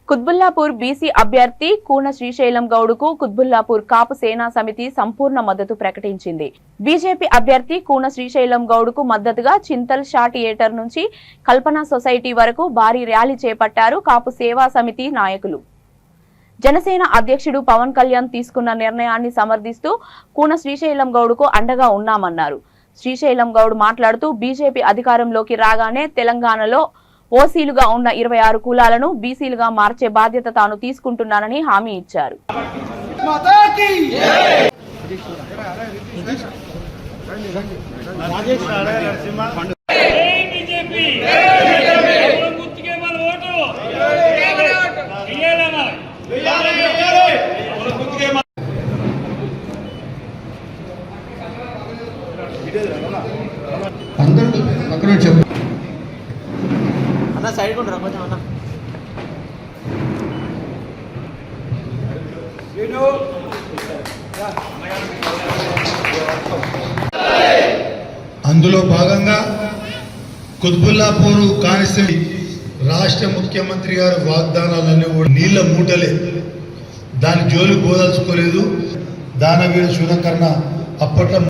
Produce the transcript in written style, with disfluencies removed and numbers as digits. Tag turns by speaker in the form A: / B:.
A: Quthbullapur BC అభ్యర్థి కూన శ్రీశైలం గౌడ్కు కుత్బుల్లాపూర్ కాపు సేనా సమితి సంపూర్ణ మద్దతు ప్రకటించింది. బీజేపీ అభ్యర్థి కూన శ్రీశైలం గౌడ్కు మద్దతుగా చింతల్ షా థియేటర్ నుంచి కల్పన సొసైటీ వరకు భారీ ర్యాలీ చేపట్టారు కాపు సేవా సమితి నాయకులు. జనసేన అధ్యక్షుడు పవన్ కళ్యాణ్ తీసుకున్న నిర్ణయాన్ని సమర్థిస్తూ కూన శ్రీశైలం గౌడ్కు అండగా ఉన్నామన్నారు. శ్రీశైలం గౌడ్ మాట్లాడుతూ బీజేపీ అధికారంలోకి రాగానే తెలంగాణలో ఓసీలుగా ఉన్న 26 కులాలను బీసీలుగా మార్చే బాధ్యత తాను తీసుకుంటున్నానని హామీ ఇచ్చారు.
B: అన్న సైడ్ కొంచెం అన్న
C: అందులో భాగంగా కుత్బుల్లాపూర్ కాన్స్టిట్యూన్సీ రాష్ట్ర ముఖ్యమంత్రి గారి వాగ్దానాలన్నీ కూడా నీళ్ల మూటలే. దాని జోలి పోదలుచుకోలేదు. దానవీర శూరకర్ణ అప్పట్లో